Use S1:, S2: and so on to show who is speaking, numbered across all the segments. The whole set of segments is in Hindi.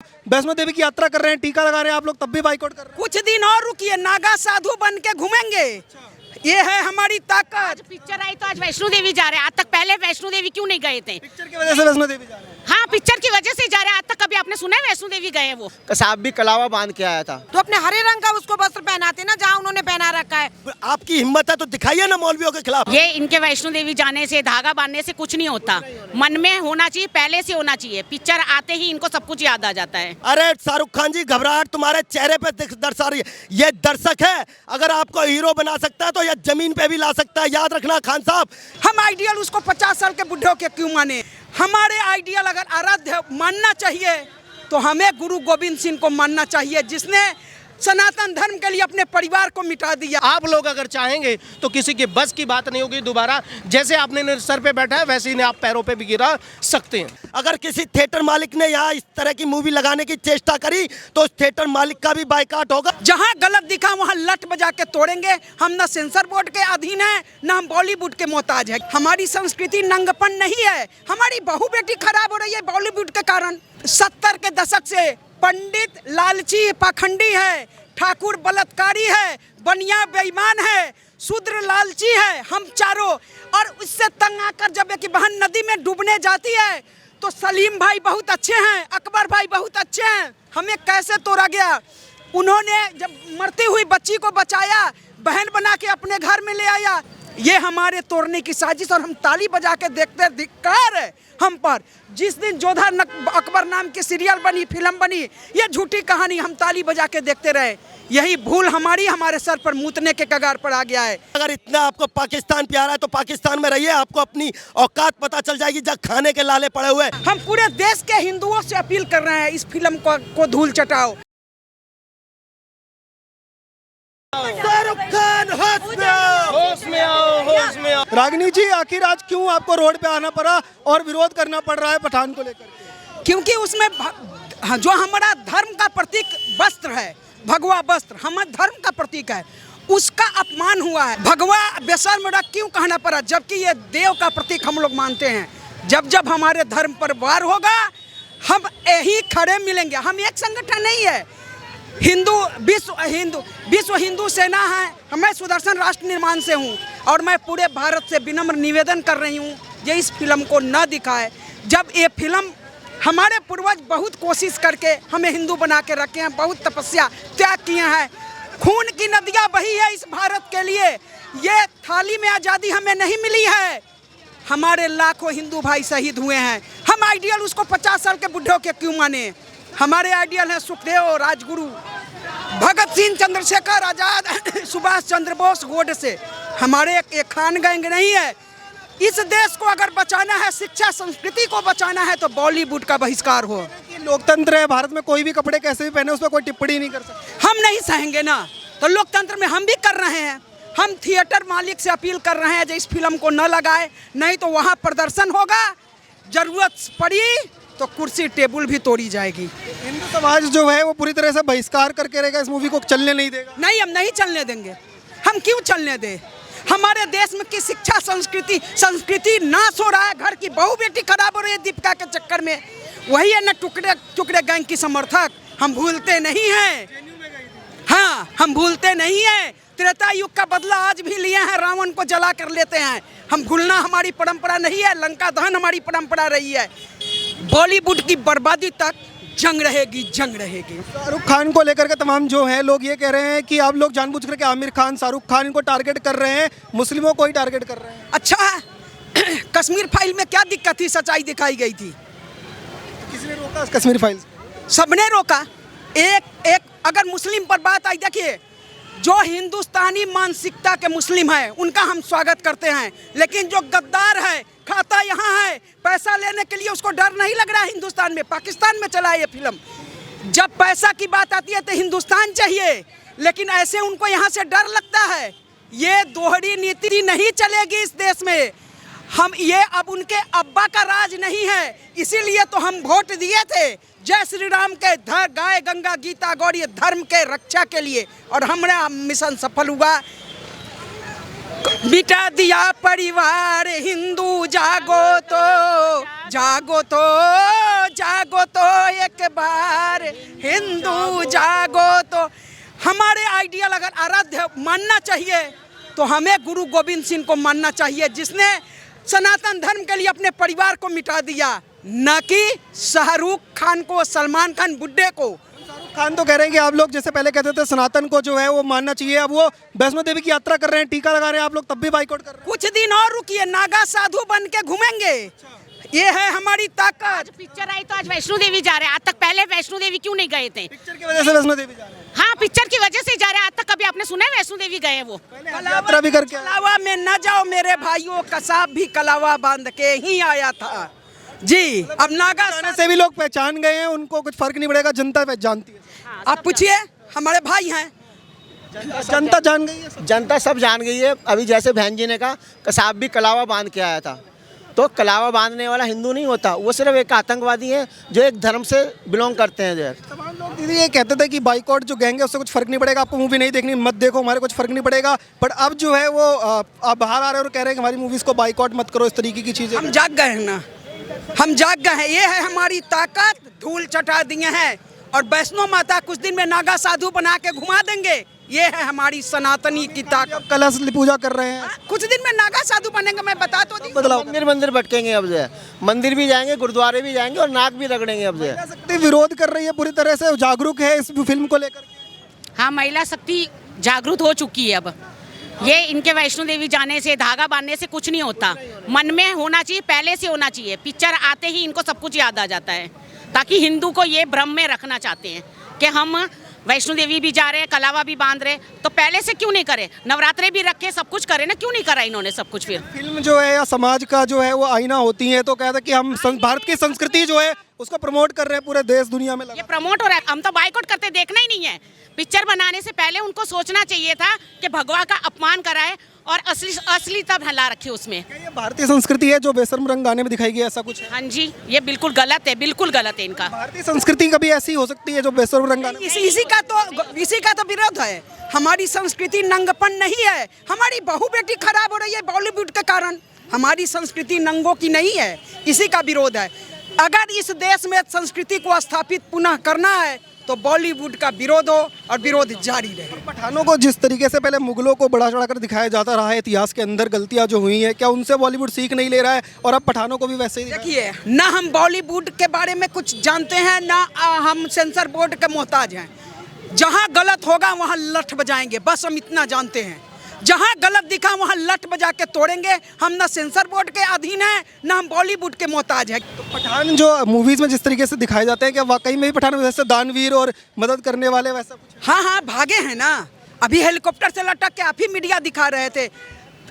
S1: वैष्णो देवी की यात्रा कर रहे हैं, टीका लगा रहे हैं आप लोग, तब भी बाइकआउट कर रहे हैं।
S2: कुछ दिन और रुकिए, नागा साधु बन के घूमेंगे। ये है हमारी ताकत।
S3: आज पिक्चर आई तो आज वैष्णो देवी जा रहे हैं। आज तक पहले वैष्णो देवी क्यों नहीं गए थे?
S1: पिक्चर की वजह से वैष्णो देवी जा रहे हैं।
S3: हाँ, पिक्चर की वजह से जा रहे हैं। आज तक कभी आपने सुना है वैष्णो देवी गए हैं वो?
S4: कसाब भी कलावा बांध के आया था।
S5: तो अपने हरे रंग का उसको वस्त्र पहनाते ना जहाँ उन्होंने पहना रखा है।
S4: आपकी हिम्मत है तो दिखाइए ना मौलवियों के खिलाफ।
S3: ये इनके वैष्णो देवी जाने से, धागा बांधने से कुछ नहीं होता। मन में होना चाहिए, पहले से होना चाहिए। पिक्चर आते ही इनको सब कुछ याद आ जाता है।
S4: अरे शाहरुख खान जी, घबराहट तुम्हारे चेहरे पे दर्शा रही है। ये दर्शक है, अगर आपको हीरो बना सकता है तो ये जमीन पे भी ला सकता है। याद रखना खान साहब।
S2: हम आइडियल उसको 50 साल के बुढ़े के क्यों माने? हमारे आइडियल अगर आराध्य मानना चाहिए तो हमें गुरु गोविंद सिंह को मानना चाहिए, जिसने सनातन धर्म के लिए अपने परिवार को मिटा दिया।
S6: आप लोग अगर चाहेंगे तो किसी के बस की बात नहीं होगी। दोबारा जैसे आपने सर पे बैठा है वैसे ही आप पैरों पे भी गिरा सकते हैं।
S4: अगर किसी थिएटर मालिक ने यहाँ इस तरह की मूवी लगाने की चेष्टा करी तो उस थिएटर मालिक का भी बाइकाट होगा।
S2: जहाँ गलत दिखा वहाँ लट बजा के तोड़ेंगे। हम ना सेंसर बोर्ड के अधीन है, ना हम बॉलीवुड के मोहताज है। हमारी संस्कृति नंगपन नहीं है। हमारी बहू बेटी खराब हो रही है बॉलीवुड के कारण। 70 के दशक से पंडित लालची पाखंडी है, ठाकुर बलात्कारी है, बनिया बेईमान है, शूद्र लालची है, हम चारों। और उससे तंग आकर जब एक बहन नदी में डूबने जाती है तो सलीम भाई बहुत अच्छे हैं, अकबर भाई बहुत अच्छे हैं, हमें कैसे तोड़ा गया। उन्होंने जब मरती हुई बच्ची को बचाया, बहन बना के अपने घर में ले आया। ये हमारे तोड़ने की साजिश, और हम ताली बजा के देखते। धिक्कार है हम पर। जिस दिन जोधा अकबर नाम की सीरियल बनी, फिल्म बनी, ये झूठी कहानी हम ताली बजा के देखते रहे। यही भूल हमारी हमारे सर पर मूतने के कगार पर आ गया है।
S4: अगर इतना आपको पाकिस्तान प्यारा है तो पाकिस्तान में रहिए, आपको अपनी औकात पता चल जाएगी। जब खाने के लाले पड़े हुए।
S2: हम पूरे देश के हिंदुओं से अपील कर रहे हैं, इस फिल्म को धूल चटाओ।
S4: शाहरुख खान होश में आओ,
S6: होश में आओ, होश में आओ।
S1: रागिनी जी, आखिर आज क्यों आपको रोड पे आना पड़ा और विरोध करना पड़ रहा है पठान को लेकर के?
S2: क्योंकि उसमें जो हमारा धर्म का प्रतीक वस्त्र है, भगवा वस्त्र हमारे धर्म का प्रतीक है, उसका अपमान हुआ है। भगवा बेशर्म क्यों कहना पड़ा, जबकि ये देव का प्रतीक हम लोग मानते हैं। जब जब हमारे धर्म पर वार होगा हम यही खड़े मिलेंगे। हम एक संगठन नहीं है, विश्व हिंदू सेना है। मैं सुदर्शन राष्ट्र निर्माण से हूँ और मैं पूरे भारत से विनम्र निवेदन कर रही हूँ ये इस फिल्म को न दिखाए। जब ये फिल्म हमारे पूर्वज बहुत कोशिश करके हमें हिंदू बना के रखे हैं, बहुत तपस्या त्याग किए हैं, खून की नदियाँ बही है इस भारत के लिए। ये थाली में आज़ादी हमें नहीं मिली है, हमारे लाखों हिंदू भाई शहीद हुए हैं। हम आइडियल उसको 50 साल के बुढ़ों के क्यों माने? हमारे आइडियल हैं सुखदेव, राजगुरु, भगत सिंह, चंद्रशेखर आजाद, सुभाष चंद्र बोस, गोडसे। हमारे एक खान गैंग नहीं है। इस देश को अगर बचाना है, शिक्षा संस्कृति को बचाना है तो बॉलीवुड का बहिष्कार हो।
S1: लोकतंत्र है भारत में, कोई भी कपड़े कैसे भी पहने उस पर कोई टिप्पणी नहीं कर सकता।
S2: हम नहीं सहेंगे ना, तो लोकतंत्र में हम भी कर रहे हैं। हम थिएटर मालिक से अपील कर रहे हैं जो इस फिल्म को न लगाए, नहीं तो वहाँ प्रदर्शन होगा, जरूरत पड़ी तो कुर्सी टेबल भी तोड़ी जाएगी।
S1: हिंदू समाज जो है वो पूरी तरह से बहिष्कार करके रहेगा, इस मूवी को चलने नहीं देगा।
S2: नहीं, हम नहीं चलने देंगे। हम क्यों चलने दें? हमारे देश में की शिक्षा संस्कृति नाश हो रहा है। घर की बहू बेटी खराब हो रही है दीपिका के चक्कर में। वही है ना टुकड़े गैंग की समर्थक। हम भूलते नहीं हैं। हाँ, हम भूलते नहीं हैं। त्रेता युग का बदला आज भी लिए हैं, रावण को जला कर लेते हैं। हम भूलना हमारी परंपरा नहीं है। लंका दहन हमारी परंपरा रही है। बॉलीवुड की बर्बादी तक जंग रहेगी, जंग रहेगी।
S1: शाहरुख खान को लेकर के तमाम जो है लोग ये कह रहे हैं कि आप लोग जानबूझ करके आमिर खान, शाहरुख खान इनको टारगेट कर रहे हैं, मुस्लिमों को ही टारगेट कर रहे हैं।
S2: अच्छा, कश्मीर फाइल में क्या दिक्कत थी? सच्चाई दिखाई गई थी।
S1: किसने रोका कश्मीर फाइल्स?
S2: सबने रोका। एक अगर मुस्लिम पर बात आई, देखिए जो हिंदुस्तानी मानसिकता के मुस्लिम हैं उनका हम स्वागत करते हैं, लेकिन जो गद्दार है, खाता यहाँ है, पैसा लेने के लिए उसको डर नहीं लग रहा है हिंदुस्तान में। पाकिस्तान में चला है ये फिल्म। जब पैसा की बात आती है तो हिंदुस्तान चाहिए, लेकिन ऐसे उनको यहाँ से डर लगता है। ये दोहरी नीति नहीं चलेगी इस देश में। हम ये अब उनके अब्बा का राज नहीं है, इसीलिए तो हम वोट दिए थे जय श्री राम के गाय गंगा गीता गौरी धर्म के रक्षा के लिए, और हमारा मिशन सफल हुआ। मिटा दिया परिवार हिंदू, जागो तो जागो तो एक बार, हिंदू जागो तो। हमारे आइडियल अगर आराध्य मानना चाहिए तो हमें गुरु गोविंद सिंह को मानना चाहिए, जिसने सनातन धर्म के लिए अपने परिवार को मिटा दिया, न कि शाहरुख खान को, सलमान खान बुड्ढे को।
S1: खान तो कह रहे हैं कि आप लोग जैसे पहले कहते थे सनातन को जो है वो मानना चाहिए, अब वो वैष्णो देवी की यात्रा कर रहे हैं, टीका लगा रहे हैं, आप लोग तब भी बाइकआउट कर रहे हैं।
S2: कुछ दिन और रुकिए, नागा साधु बन के घूमेंगे। ये है हमारी ताकत।
S3: पिक्चर आई तो आज वैष्णो देवी जा रहे हैं, आज तक पहले वैष्णो देवी क्यों नहीं गए थे?
S1: पिक्चर की वजह से वैष्णो देवी जा रहे हैं।
S3: हाँ, पिक्चर की वजह से जा रहे हैं। आज तक कभी आपने सुना है वैष्णो देवी गए हैं वो?
S1: यात्रा भी करके आए।
S2: कलावा में न जाओ मेरे भाइयों, कसाब भी कलावा बांध के ही आया था जी। अब नागा
S1: जाने से भी लोग पहचान गए हैं, उनको कुछ फर्क नहीं पड़ेगा, जनता जानती है।
S2: आप पूछिए, हमारे भाई हैं।
S1: जनता जान गई है।
S7: जनता सब जान गई है। अभी जैसे बहन जी ने कहा, कसाब भी कलावा बांध के आया था, तो कलावा बांधने वाला हिंदू नहीं होता, वो सिर्फ एक आतंकवादी है जो एक धर्म से बिलोंग करते हैं। जो
S1: तमाम लोग दीदी ये कहते थे कि बाइकआउट जो गैंग है उससे कुछ फर्क नहीं पड़ेगा, आपको मूवी नहीं देखनी मत देखो, हमारे कुछ फर्क नहीं पड़ेगा, बट अब जो है वो आप बाहर आ रहे हैं और कह रहे हैं कि हमारी मूवीज को बाइकआउट मत करो, इस तरीके की चीजें।
S2: हम जाग गए हैं ना, हम जाग गए हैं। ये है हमारी ताकत। धूल चटा दिए हैं और वैष्णो माता कुछ दिन में नागा साधु बना के घुमा देंगे। ये है हमारी सनातनी की ताकत।
S1: कलश पूजा कर रहे हैं,
S2: कुछ दिन में नागा साधु बनेंगे, मैं बता तो दी।
S1: बदलाव
S7: मंदिर मंदिर भटकेंगे अब, जो है मंदिर भी जाएंगे, गुरुद्वारे भी जाएंगे और नाक भी रगड़ेंगे अब। जो है
S1: शक्ति विरोध कर रही है, पूरी तरह से जागरूक है इस फिल्म को लेकर।
S3: हाँ, महिला शक्ति जागरूक हो चुकी है अब। ये इनके वैष्णो देवी जाने से, धागा बांधने से कुछ नहीं होता, मन में होना चाहिए, पहले से होना चाहिए। पिक्चर आते ही इनको सब कुछ याद आ जाता है, ताकि हिंदू को ये भ्रम में रखना चाहते हैं कि हम वैष्णो देवी भी जा रहे हैं, कलावा भी बांध रहे, तो पहले से क्यों नहीं करे? नवरात्रे भी रखे, सब कुछ करे ना, क्यों नहीं करा इन्होंने सब कुछ? फिर
S1: फिल्म जो है या समाज का जो है वो आईना होती है, तो कहता है कि हम भारत की संस्कृति जो है उसको प्रमोट कर रहे हैं पूरे देश दुनिया में।
S3: ये प्रमोट हो रहा है, हम तो बाइकआउट करते देखना ही नहीं है। पिक्चर बनाने से पहले उनको सोचना चाहिए था कि भगवा का अपमान कराए और असलियत ढला रखे उसमें।
S1: ये भारतीय संस्कृति है जो बेशर्म रंग गाने में दिखाई गई, ऐसा कुछ है?
S3: हाँ जी, ये बिल्कुल गलत है, बिल्कुल गलत है इनका।
S1: भारतीय संस्कृति कभी ऐसी हो सकती है जो बेशर्म रंग गाने?
S2: इसी का तो विरोध है। हमारी संस्कृति नंगपन नहीं है। हमारी बहू बेटी खराब हो रही है बॉलीवुड के कारण। हमारी संस्कृति नंगों की नहीं है, इसी का विरोध है। अगर इस देश में संस्कृति को स्थापित पुनः करना है तो बॉलीवुड का विरोध हो और विरोध जारी रहे।
S1: पठानों को जिस तरीके से पहले मुगलों को बढ़ा चढ़ाकर दिखाया जाता रहा है, इतिहास के अंदर गलतियां जो हुई हैं, क्या उनसे बॉलीवुड सीख नहीं ले रहा है और अब पठानों को भी वैसे ही?
S2: देखिए, ना हम बॉलीवुड के बारे में कुछ जानते हैं, ना हम सेंसर बोर्ड के मोहताज हैं। जहाँ गलत होगा वहाँ लठ बजाएंगे, बस हम इतना जानते हैं। जहाँ गलत दिखा वहाँ लठ बजा के तोड़ेंगे। हम ना सेंसर बोर्ड के अधीन हैं, ना हम बॉलीवुड के मोहताज हैं।
S1: तो पठान जो मूवीज में जिस तरीके से दिखाए जाते हैं, क्या वाकई में भी पठान वैसे दानवीर और मदद करने वाले वैसा कुछ?
S2: हाँ हाँ, भागे हैं ना। अभी हेलीकॉप्टर से लटक के आप ही मीडिया दिखा रहे थे।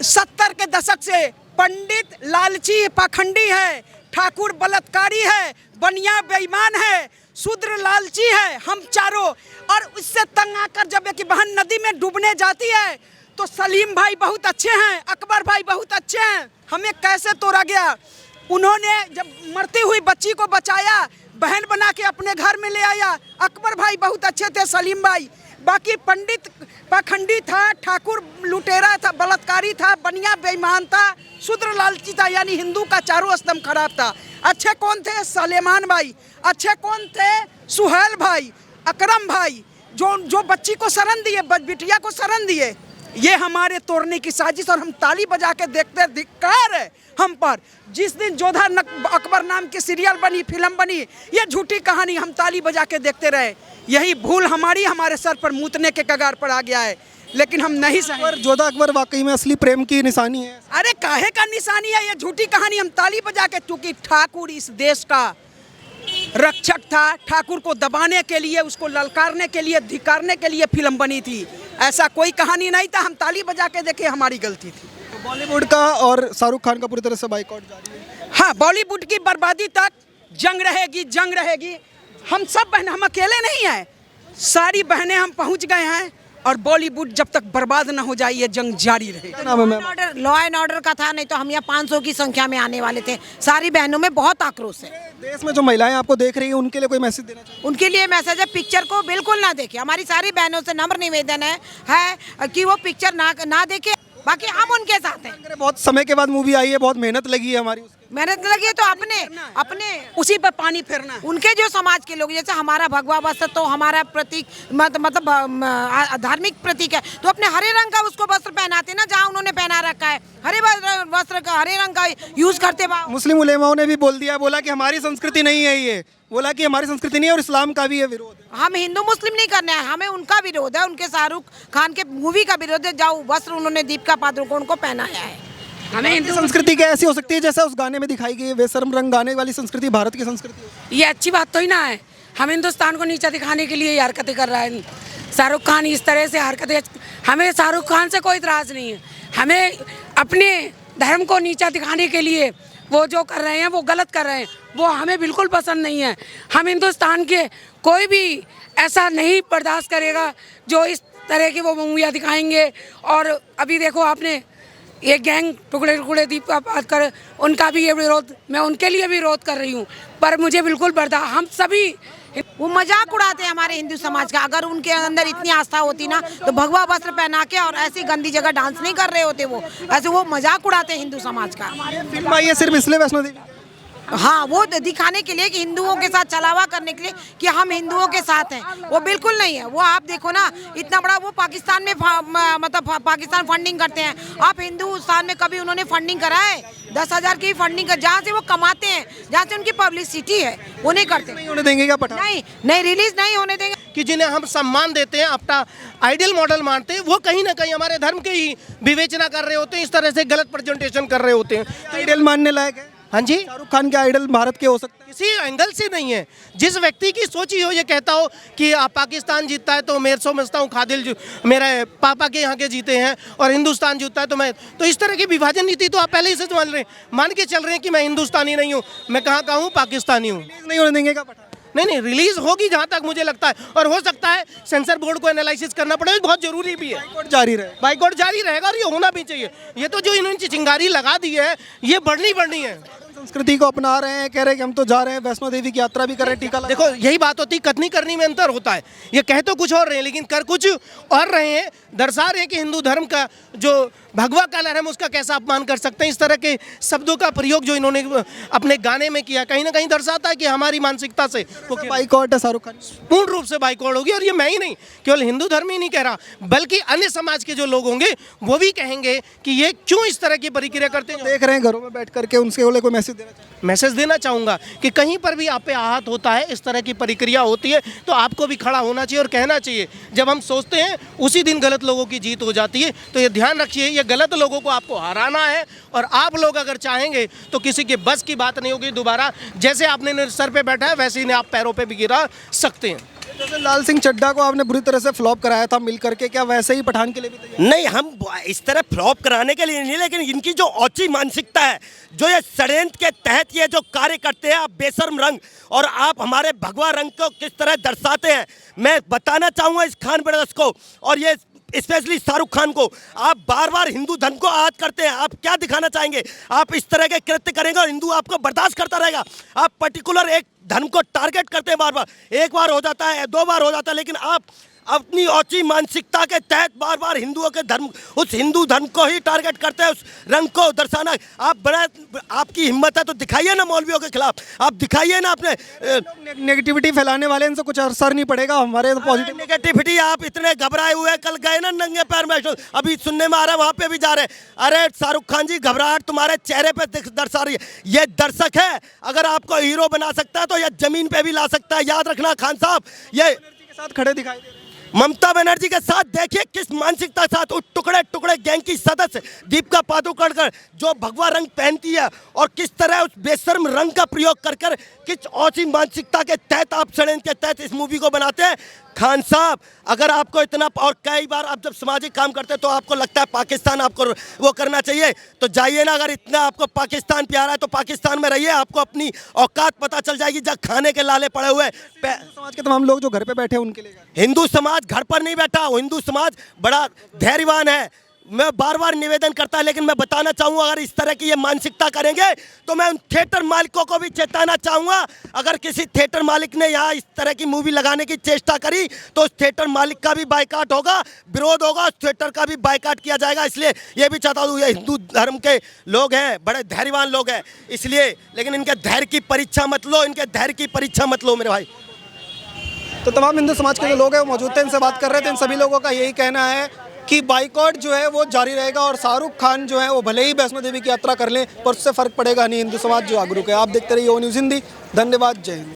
S2: 70 के दशक से पंडित लालची पाखंडी है, ठाकुर बलात्कारी है, बनिया बेईमान है, शूद्र लालची है, हम चारों। और उससे तंग आकर जब एक बहन नदी में डूबने जाती है तो सलीम भाई बहुत अच्छे हैं, अकबर भाई बहुत अच्छे हैं, हमें कैसे तोड़ा गया। उन्होंने जब मरती हुई बच्ची को बचाया, बहन बना के अपने घर में ले आया। अकबर भाई बहुत अच्छे थे, सलीम भाई। बाकी पंडित पाखंडी था, ठाकुर लुटेरा था, बलात्कारी था, बनिया बेईमान था, शूद्र लालची था, यानी हिंदू का चारों स्तंभ खराब था। अच्छे कौन थे? सलेमान भाई। अच्छे कौन थे? सुहेल भाई, अकरम भाई, जो बच्ची को शरण दिए, बिटिया को शरण दिए। ये हमारे तोड़ने की साजिश, और हम ताली बजा के देखते, धिक्कार है हम पर। जिस दिन जोधा अकबर नाम की सीरियल बनी, फिल्म बनी, ये झूठी कहानी हम ताली बजा के देखते रहे। यही भूल हमारी हमारे सर पर मूतने के कगार पर आ गया है, लेकिन हम नहीं सहे।
S1: जोधा अकबर वाकई में असली प्रेम की निशानी है।
S2: अरे काहे का निशानी है? ये झूठी कहानी हम ताली बजा के, क्योंकि ठाकुर इस देश का रक्षक था। ठाकुर को दबाने के लिए, उसको ललकारने के लिए, धिकारने के लिए फिल्म बनी थी। ऐसा कोई कहानी नहीं था। हम ताली बजा के देखे, हमारी गलती थी।
S1: तो बॉलीवुड का और शाहरुख खान का पूरी तरह से बाइकआउट जारी है।
S2: हाँ, बॉलीवुड की बर्बादी तक जंग रहेगी, जंग रहेगी। हम सब बहन, हम अकेले नहीं हैं, सारी बहनें हम पहुंच गए हैं। और बॉलीवुड जब तक बर्बाद ना हो जाए, ये जंग जारी रहेगी।
S5: लॉ एंड ऑर्डर का था, नहीं तो हम यहाँ 500 की संख्या में आने वाले थे। सारी बहनों में बहुत आक्रोश है।
S1: देश में जो महिलाएं आपको देख रही हैं, उनके लिए कोई मैसेज देना चाहिए?
S5: उनके लिए मैसेज है, पिक्चर को बिल्कुल ना देखें। हमारी सारी बहनों से नम्र निवेदन है कि वो पिक्चर ना देखें। बाकी हम उनके साथ हैं।
S1: बहुत समय के बाद मूवी आई है, बहुत मेहनत लगी है हमारी।
S5: मेहनत लगी है तो अपने
S2: उसी पर पानी फेरना।
S5: उनके जो समाज के लोग, जैसे हमारा भगवा वस्त्र तो हमारा प्रतीक मतलब धार्मिक प्रतीक है, तो अपने हरे रंग का उसको वस्त्र पहनाते ना, जहाँ उन्होंने पहना रखा है हरे वस्त्र का, हरे रंग का यूज करते।
S1: मुस्लिम उलेमाओं ने भी बोल दिया, बोला कि हमारी संस्कृति नहीं है ये, बोला कि हमारी संस्कृति नहीं है और इस्लाम का भी है विरोध।
S5: हम हिंदू मुस्लिम नहीं करना है, हमें उनका विरोध है, उनके शाहरुख खान के मूवी का विरोध है, जाओ वस्त्र उन्होंने दीपिका पादुकोण को पहनाया है।
S2: हमें हिंदू
S1: संस्कृति क्या ऐसी हो सकती है जैसा उस गाने में दिखाई गई है, बेशर्म रंग गाने वाली संस्कृति भारत की संस्कृति है।
S2: ये अच्छी बात तो ही ना है। हम हिंदुस्तान को नीचा दिखाने के लिए ये हरकतें कर रहा है शाहरुख खान, इस तरह से हरकतें। हमें शाहरुख खान से कोई इतराज़ नहीं है, हमें अपने धर्म को नीचा दिखाने के लिए वो जो कर रहे हैं वो गलत कर रहे हैं, वो हमें बिल्कुल पसंद नहीं है। हम हिंदुस्तान के कोई भी ऐसा नहीं बर्दाश्त करेगा जो इस तरह की वो मूवियाँ दिखाएंगे। और अभी देखो आपने ये गैंग टुकड़े टुकड़े दीपिका पादुकोण, उनका भी ये विरोध, मैं उनके लिए भी विरोध कर रही हूँ, पर मुझे बिल्कुल बर्दाश्त, हम सभी
S5: वो मजाक उड़ाते हैं हमारे हिंदू समाज का। अगर उनके अंदर इतनी आस्था होती ना तो भगवा वस्त्र पहना के और ऐसी गंदी जगह डांस नहीं कर रहे होते, वो ऐसे वो मजाक उड़ाते हैं हिंदू समाज का।
S1: फिल्म आई है सिर्फ इसलिए वैष्णो देवी,
S5: हाँ, वो दिखाने के लिए कि हिंदुओं के साथ छलावा करने के लिए कि हम हिंदुओं के साथ हैं, वो बिल्कुल नहीं है। वो आप देखो ना, इतना बड़ा वो पाकिस्तान में मतलब पाकिस्तान फंडिंग करते हैं, आप हिंदुस्तान में कभी उन्होंने फंडिंग करा है? 10,000 की फंडिंग कर, जहाँ से वो कमाते हैं, जहाँ से उनकी पब्लिसिटी है, वो नहीं करते।
S1: नहीं होने देंगे क्या पठान?
S5: नहीं रिलीज नहीं होने देंगे।
S6: कि जिन्हें हम सम्मान देते हैं, अपना आइडियल मॉडल मानते हैं, वो कहीं ना कहीं हमारे धर्म के ही विवेचना कर रहे होते हैं, इस तरह से गलत प्रेजेंटेशन कर रहे होते हैं।
S1: तो आइडल मानने लायक है?
S6: हाँ जी,
S1: शाहरुख खान के आइडल भारत के हो सकते हैं?
S6: किसी एंगल से नहीं है। जिस व्यक्ति की सोच ही हो, ये कहता हो कि पाकिस्तान जीतता है तो मैं समझता हूँ खादिल जो मेरे पापा के यहाँ के जीते हैं, और हिंदुस्तान जीतता है तो मैं, तो इस तरह की विभाजन नीति तो आप पहले ही से मान के चल रहे हैं कि मैं हिंदुस्तानी नहीं हूँ, मैं कहाँ का हूँ, पाकिस्तानी हूँ।
S1: नहीं होने देंगे क्या पठान?
S6: नहीं, रिलीज होगी जहाँ तक मुझे लगता है, और हो सकता है सेंसर बोर्ड को एनालिसिस करना पड़ेगा, बहुत जरूरी भी है।
S1: बाइकआउट जारी रहे,
S6: बाइकआउट जारी रहेगा और ये होना भी चाहिए। ये तो जो इन्होंने चिंगारी लगा दी है, ये बढ़नी है।
S1: संस्कृति को अपना रहे हैं, कह रहे हैं कि हम तो जा रहे हैं वैष्णो देवी की यात्रा भी कर रहे हैं, टीका लगा।
S6: देखो, यही बात होती है, कथनी करनी में अंतर होता है। ये कह तो कुछ और रहे हैं लेकिन कर कुछ और रहे हैं, दर्शा रहे हैं कि हिंदू धर्म का जो भगवा कलर है हम उसका कैसा अपमान कर सकते हैं। इस तरह के शब्दों का प्रयोग जो इन्होंने अपने गाने में किया, कहीं ना कहीं दर्शाता है कि हमारी मानसिकता से वो
S1: बाइकआउट है शाहरुख खान,
S6: पूर्ण रूप से बाइकआउट होगी। और ये मैं ही नहीं, केवल हिंदू धर्म ही नहीं कह रहा, बल्कि अन्य समाज के जो लोग होंगे वो भी कहेंगे कि ये क्यों इस तरह की प्रक्रिया करते हैं।
S1: देख रहे हैं घरों में बैठ करके, उनके बोले कोई मैसेज देना चाहिए?
S6: मैसेज देना चाहूँगा कि कहीं पर भी आप पे आहत होता है, इस तरह की प्रक्रिया होती है, तो आपको भी खड़ा होना चाहिए और कहना चाहिए। जब हम सोचते हैं उसी दिन गलत लोगों की जीत हो जाती है, तो ये ध्यान रखिए, ये गलत लोगों को आपको हराना है, और आप लोग अगर चाहेंगे तो किसी के बस की बात नहीं होगी। दोबारा जैसे आपने सर पे बैठा है वैसे ही आप पैरों पे भी गिरा सकते हैं।
S1: जैसे लाल सिंह चड्ढा को आपने बुरी तरह से फ्लॉप कराया था मिल करके, क्या वैसे ही पठान के लिए भी तैयार?
S4: नहीं, हम इस तरह फ्लॉप कराने के लिए नहीं, लेकिन इनकी जो औची मानसिकता है, जो ये षड्यंत्र के तहत ये जो कार्य करते हैं, आप बेशर्म रंग और आप हमारे भगवा रंग को किस तरह दर्शाते हैं, मैं बताना चाहूँगा इस खान ब्रदर्स को और ये स्पेशली शाहरुख खान को। आप बार बार हिंदू धर्म को आहत करते हैं, आप क्या दिखाना चाहेंगे? आप इस तरह के कृत्य करेंगे और हिंदू आपको बर्दाश्त करता रहेगा। आप पर्टिकुलर एक धर्म को टारगेट करते हैं बार बार, एक बार हो जाता है, 2 बार हो जाता है, लेकिन आप अपनी औची मानसिकता के तहत बार बार हिंदुओं के धर्म, उस हिंदू धर्म को ही टारगेट करते हैं, उस रंग को दर्शाना। आप बड़ा, आपकी हिम्मत है तो दिखाइए ना मौलवियों के खिलाफ, आप दिखाइए ना अपने
S1: नेगेटिविटी फैलाने वाले, इनसे कुछ असर नहीं पड़ेगा, हमारे तो पॉजिटिव
S4: नेगेटिविटी। आप इतने घबराए हुए हैं, कल गए ना नंगे पैर में, अभी सुनने में आ रहा है वहाँ पे भी जा रहे हैं। अरे शाहरुख खान जी, घबराहट तुम्हारे चेहरे पे दर्शा रही है। ये दर्शक है, अगर आपको हीरो बना सकता है तो ये जमीन पे भी ला सकता है, याद रखना खान साहब। ये
S1: के साथ खड़े दिखाई दे रहे हैं।
S4: ममता बनर्जी के साथ देखिए किस मानसिकता के साथ उस टुकड़े टुकड़े गैंग की सदस्य दीपिका पादुकोण जो भगवा रंग पहनती है, और किस तरह उस बेशर्म रंग का प्रयोग कर कर किस औसी मानसिकता के तहत आप षड्यंत्र के तहत इस मूवी को बनाते हैं। खान साहब, अगर आपको इतना, और कई बार आप जब सामाजिक काम करते हैं तो आपको लगता है पाकिस्तान आपको वो करना चाहिए, तो जाइए ना। अगर इतना आपको पाकिस्तान प्यारा है तो पाकिस्तान में रहिए, आपको अपनी औकात पता चल जाएगी। जब खाने के लाले पड़े हुए
S1: समाज के तमाम लोग जो घर पे बैठे हैं उनके लिए,
S4: हिंदू समाज घर पर नहीं बैठा, हिंदू समाज बड़ा धैर्यवान है, मैं बार बार निवेदन करता, लेकिन मैं बताना चाहूँगा अगर इस तरह की ये मानसिकता करेंगे तो मैं उन थिएटर मालिकों को भी चेताना चाहूँगा। अगर किसी थिएटर मालिक ने यहाँ इस तरह की मूवी लगाने की चेष्टा करी तो उस थिएटर मालिक का भी बायकॉट होगा, विरोध होगा, उस थिएटर का भी बायकॉट किया जाएगा। इसलिए ये भी चाहता हूँ, ये हिंदू धर्म के लोग हैं, बड़े धैर्यवान लोग हैं, इसलिए लेकिन इनके धैर्य की परीक्षा मत लो, इनके धैर्य की परीक्षा मत लो मेरे भाई।
S1: तो तमाम हिंदू समाज के जो लोग हैं वो मौजूद थे, इनसे बात कर रहे थे। इन सभी लोगों का यही कहना है कि बाइकॉट जो है वो जारी रहेगा और शाहरुख खान जो है वो भले ही वैष्णो देवी की यात्रा कर लें पर उससे फर्क पड़ेगा नहीं, हिंदू समाज जो जागरूक है। आप देखते रहिए ओ न्यूज़ हिंदी। धन्यवाद, जय हिंद।